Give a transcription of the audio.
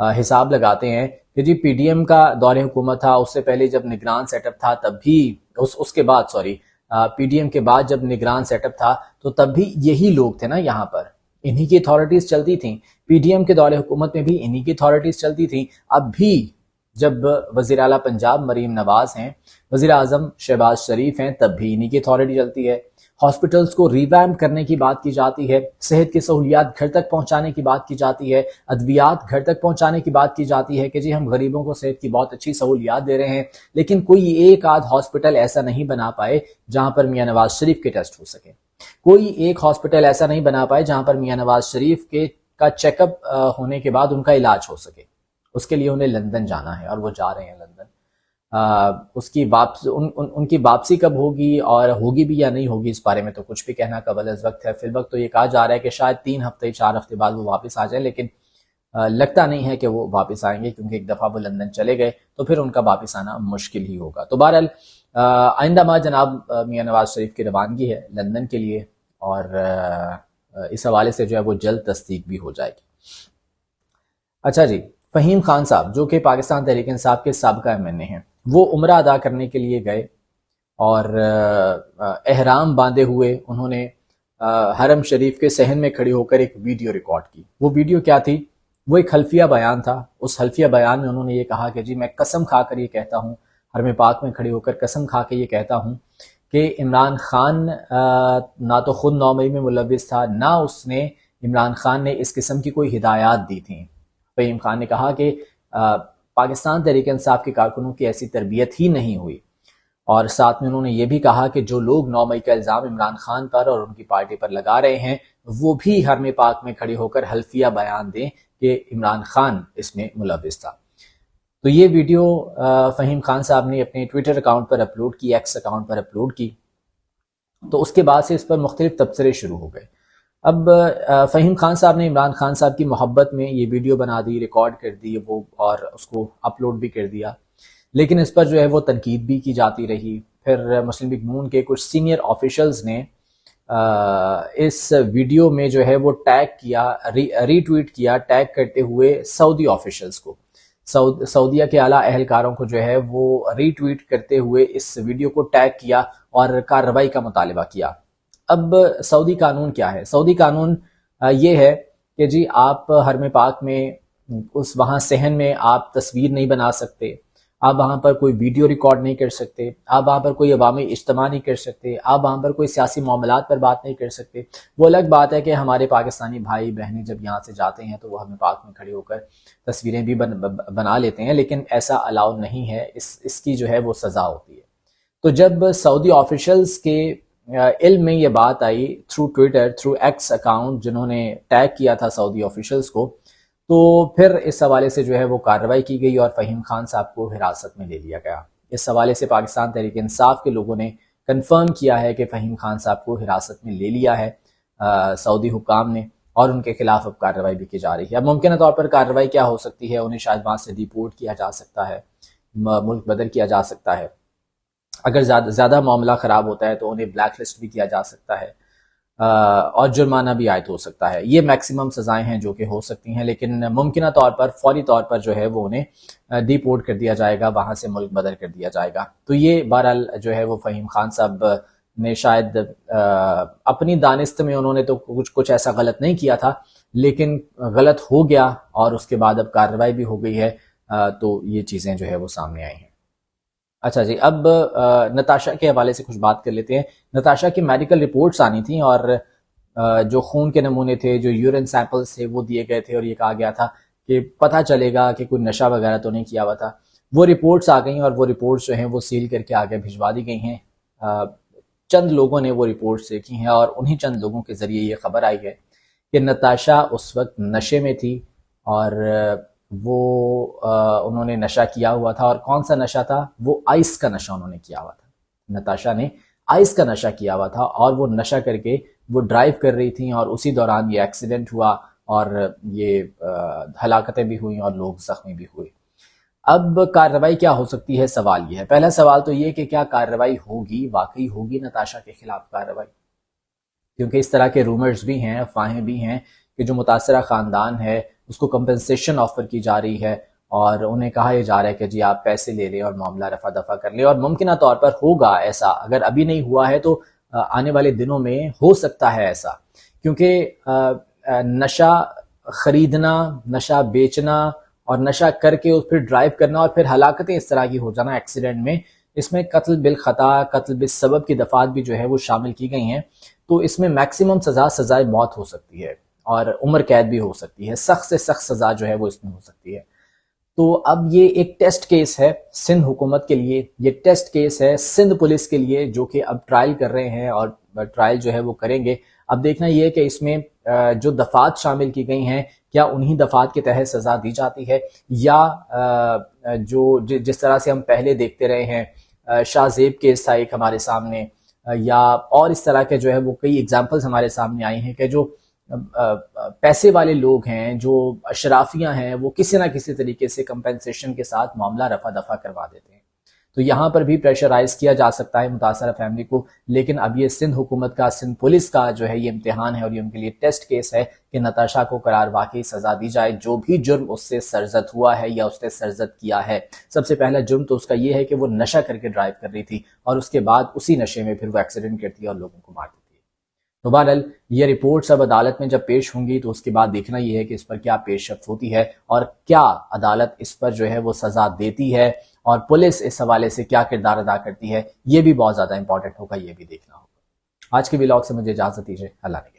حساب لگاتے ہیں کہ جی پی ڈی ایم کا دور حکومت تھا، اس سے پہلے جب نگران سیٹ اپ تھا تب بھی اس کے بعد پی ڈی ایم کے بعد جب نگران سیٹ اپ تھا تو تب بھی یہی لوگ تھے نا یہاں پر، انہی کی اتھارٹیز چلتی تھیں، پی ڈی ایم کے دور حکومت میں بھی انہی کی اتھارٹیز چلتی تھیں۔ اب بھی جب وزیر اعلیٰ پنجاب مریم نواز ہیں، وزیر اعظم شہباز شریف ہیں، تب بھی انہی کی اتھارٹی چلتی ہے۔ ہاسپٹلز کو ریویمپ کرنے کی بات کی جاتی ہے، صحت کی سہولیات گھر تک پہنچانے کی بات کی جاتی ہے، ادویات گھر تک پہنچانے کی بات کی جاتی ہے کہ جی ہم غریبوں کو صحت کی بہت اچھی سہولیات دے رہے ہیں، لیکن کوئی ایک آدھ ہاسپٹل ایسا نہیں بنا پائے جہاں پر میاں نواز شریف کے ٹیسٹ ہو سکے، کوئی ایک ہاسپٹل ایسا نہیں بنا پائے جہاں پر میاں نواز شریف کا چیک اپ ہونے کے بعد ان کا علاج ہو سکے۔ اس کے لیے انہیں لندن جانا ہے اور وہ جا رہے ہیں لندن۔ اس کی ان کی واپسی کب ہوگی اور ہوگی بھی یا نہیں ہوگی اس بارے میں تو کچھ بھی کہنا قبل از وقت ہے۔ فی الوقت تو یہ کہا جا رہا ہے کہ شاید 3 ہفتے 4 ہفتے بعد وہ واپس آ جائیں، لیکن لگتا نہیں ہے کہ وہ واپس آئیں گے، کیونکہ ایک دفعہ وہ لندن چلے گئے تو پھر ان کا واپس آنا مشکل ہی ہوگا۔ تو بہرحال آئندہ ماہ جناب میاں نواز شریف کی روانگی ہے لندن کے لیے، اور اس حوالے سے جو ہے وہ جلد تصدیق بھی ہو جائے گی۔ اچھا جی، فہیم خان صاحب جو کہ پاکستان تحریک انصاف کے سابقہ ایم این اے ہیں، وہ عمرہ ادا کرنے کے لیے گئے اور احرام باندھے ہوئے انہوں نے حرم شریف کے صحن میں کھڑی ہو کر ایک ویڈیو ریکارڈ کی۔ وہ ویڈیو کیا تھی؟ وہ ایک حلفیہ بیان تھا۔ اس حلفیہ بیان میں انہوں نے یہ کہا کہ جی میں قسم کھا کر یہ کہتا ہوں، حرم پاک میں کھڑی ہو کر قسم کھا کے یہ کہتا ہوں کہ عمران خان نہ تو خود 9 مئی میں ملوث تھا، نہ اس نے عمران خان نے اس قسم کی کوئی ہدایات دی تھیں۔ فہیم خان نے کہا کہ پاکستان تحریک انصاف کے کارکنوں کی ایسی تربیت ہی نہیں ہوئی، اور ساتھ میں انہوں نے یہ بھی کہا کہ جو لوگ 9 مئی کا الزام عمران خان پر اور ان کی پارٹی پر لگا رہے ہیں وہ بھی حرم پاک میں کھڑے ہو کر حلفیہ بیان دیں کہ عمران خان اس میں ملوث تھا۔ تو یہ ویڈیو فہیم خان صاحب نے اپنے ٹویٹر اکاؤنٹ پر اپلوڈ کی، ایکس اکاؤنٹ پر اپلوڈ کی، تو اس کے بعد سے اس پر مختلف تبصرے شروع ہو گئے۔ اب فہیم خان صاحب نے عمران خان صاحب کی محبت میں یہ ویڈیو بنا دی، ریکارڈ کر دی وہ، اور اس کو اپلوڈ بھی کر دیا، لیکن اس پر جو ہے وہ تنقید بھی کی جاتی رہی۔ پھر مسلم لیگ نون کے کچھ سینئر آفیشلز نے اس ویڈیو میں جو ہے وہ ٹیگ کیا، ری ٹویٹ کیا، ٹیگ کرتے ہوئے سعودی آفیشلز کو، سعودیہ کے اعلیٰ اہلکاروں کو جو ہے وہ ری ٹویٹ کرتے ہوئے اس ویڈیو کو ٹیگ کیا اور کارروائی کا مطالبہ کیا۔ اب سعودی قانون کیا ہے؟ سعودی قانون یہ ہے کہ جی آپ حرم پاک میں وہاں صحن میں آپ تصویر نہیں بنا سکتے، آپ وہاں پر کوئی ویڈیو ریکارڈ نہیں کر سکتے، آپ وہاں پر کوئی عوامی اجتماع نہیں کر سکتے، آپ وہاں پر کوئی سیاسی معاملات پر بات نہیں کر سکتے۔ وہ الگ بات ہے کہ ہمارے پاکستانی بھائی بہنیں جب یہاں سے جاتے ہیں تو وہ حرم پاک میں کھڑے ہو کر تصویریں بھی بنا لیتے ہیں، لیکن ایسا الاؤ نہیں ہے، اس کی جو ہے وہ سزا ہوتی ہے۔ تو جب سعودی آفیشلز کے علم میں یہ بات آئی through Twitter, through X account جنہوں نے ٹیگ کیا تھا سعودی آفیشلز کو، تو پھر اس حوالے سے جو ہے وہ کارروائی کی گئی اور فہیم خان صاحب کو حراست میں لے لیا گیا۔ اس حوالے سے پاکستان تحریک انصاف کے لوگوں نے کنفرم کیا ہے کہ فہیم خان صاحب کو حراست میں لے لیا ہے سعودی حکام نے، اور ان کے خلاف اب کارروائی بھی کی جا رہی ہے۔ اب ممکنہ طور پر کارروائی کیا ہو سکتی ہے؟ انہیں شاید وہاں سے ڈیپورٹ کیا جا سکتا ہے، ملک بدر کیا جا سکتا ہے، اگر زیادہ معاملہ خراب ہوتا ہے تو انہیں بلیک لسٹ بھی کیا جا سکتا ہے، اور جرمانہ بھی عائد ہو سکتا ہے۔ یہ میکسیمم سزائیں ہیں جو کہ ہو سکتی ہیں، لیکن ممکنہ طور پر فوری طور پر جو ہے وہ انہیں ڈیپورٹ کر دیا جائے گا، وہاں سے ملک بدر کر دیا جائے گا۔ تو یہ بہرحال جو ہے وہ فہیم خان صاحب نے شاید اپنی دانست میں انہوں نے تو کچھ ایسا غلط نہیں کیا تھا، لیکن غلط ہو گیا اور اس کے بعد اب کارروائی بھی ہو گئی ہے، تو یہ چیزیں جو ہے وہ سامنے آئی ہیں۔ اچھا جی، اب نتاشا کے حوالے سے کچھ بات کر لیتے ہیں۔ نتاشا کی میڈیکل رپورٹس آنی تھیں، اور جو خون کے نمونے تھے، جو یورین سیمپلز تھے وہ دیے گئے تھے، اور یہ کہا گیا تھا کہ پتہ چلے گا کہ کوئی نشہ وغیرہ تو نہیں کیا ہوا تھا۔ وہ رپورٹس آ گئیں، اور وہ رپورٹس جو ہیں وہ سیل کر کے آگے بھجوا دی گئی ہیں۔ چند لوگوں نے وہ رپورٹس دیکھی ہیں، اور انہی چند لوگوں کے ذریعے یہ خبر آئی ہے کہ نتاشا اس وقت نشے میں تھی، اور وہ انہوں نے نشہ کیا ہوا تھا۔ اور کون سا نشہ تھا؟ وہ آئس کا نشہ انہوں نے کیا ہوا تھا۔ نتاشا نے آئس کا نشہ کیا ہوا تھا، اور وہ نشہ کر کے وہ ڈرائیو کر رہی تھیں، اور اسی دوران یہ ایکسیڈنٹ ہوا، اور یہ ہلاکتیں بھی ہوئیں اور لوگ زخمی بھی ہوئے۔ اب کارروائی کیا ہو سکتی ہے؟ سوال یہ ہے۔ پہلا سوال تو یہ کہ کیا کارروائی ہوگی، واقعی ہوگی نتاشا کے خلاف کارروائی؟ کیونکہ اس طرح کے رومرز بھی ہیں، افواہیں بھی ہیں کہ جو متاثرہ خاندان ہے اس کو کمپنسیشن آفر کی جا رہی ہے اور انہیں کہا یہ جا رہا ہے کہ جی آپ پیسے لے لیں اور معاملہ رفع دفع کر لیں، اور ممکنہ طور پر ہوگا ایسا، اگر ابھی نہیں ہوا ہے تو آنے والے دنوں میں ہو سکتا ہے ایسا، کیونکہ نشہ خریدنا، نشہ بیچنا اور نشہ کر کے پھر ڈرائیو کرنا اور پھر ہلاکتیں اس طرح کی ہو جانا ایکسیڈنٹ میں، اس میں قتل بالخطا، قتل بالسبب کی دفعات بھی جو ہے وہ شامل کی گئی ہیں، تو اس میں میکسیمم سزائے موت ہو سکتی ہے اور عمر قید بھی ہو سکتی ہے، سخت سے سخت سزا جو ہے وہ اس میں ہو سکتی ہے۔ تو اب یہ ایک ٹیسٹ کیس ہے سندھ حکومت کے لیے، یہ ٹیسٹ کیس ہے سندھ پولیس کے لیے، جو کہ اب ٹرائل کر رہے ہیں اور ٹرائل جو ہے وہ کریں گے۔ اب دیکھنا یہ ہے کہ اس میں جو دفعات شامل کی گئی ہیں کیا انہی دفعات کے تحت سزا دی جاتی ہے، یا جو جس طرح سے ہم پہلے دیکھتے رہے ہیں، شاہ زیب کیس تھا ایک ہمارے سامنے، یا اور اس طرح کے جو ہے وہ کئی ایگزامپلز ہمارے سامنے آئی ہیں کہ جو پیسے والے لوگ ہیں، جو اشرافیاں ہیں، وہ کسی نہ کسی طریقے سے کمپنسیشن کے ساتھ معاملہ رفع دفع کروا دیتے ہیں۔ تو یہاں پر بھی پریشرائز کیا جا سکتا ہے متاثرہ فیملی کو، لیکن اب یہ سندھ حکومت کا، سندھ پولیس کا جو ہے یہ امتحان ہے اور یہ ان کے لیے ٹیسٹ کیس ہے کہ نتاشا کو قرار واقعی سزا دی جائے، جو بھی جرم اس سے سرزد ہوا ہے یا اس نے سرزد کیا ہے۔ سب سے پہلا جرم تو اس کا یہ ہے کہ وہ نشہ کر کے ڈرائیو کر رہی تھی اور اس کے بعد اسی نشے میں پھر وہ ایکسیڈنٹ کرتی ہے اور لوگوں کو مار دیتی ہے۔ تو بہرحال یہ رپورٹس اب عدالت میں جب پیش ہوں گی تو اس کے بعد دیکھنا یہ ہے کہ اس پر کیا پیش رفت ہوتی ہے اور کیا عدالت اس پر جو ہے وہ سزا دیتی ہے، اور پولیس اس حوالے سے کیا کردار ادا کرتی ہے، یہ بھی بہت زیادہ امپورٹنٹ ہوگا، یہ بھی دیکھنا ہوگا۔ آج کے ولاگ سے مجھے اجازت دیجیے، اللہ نے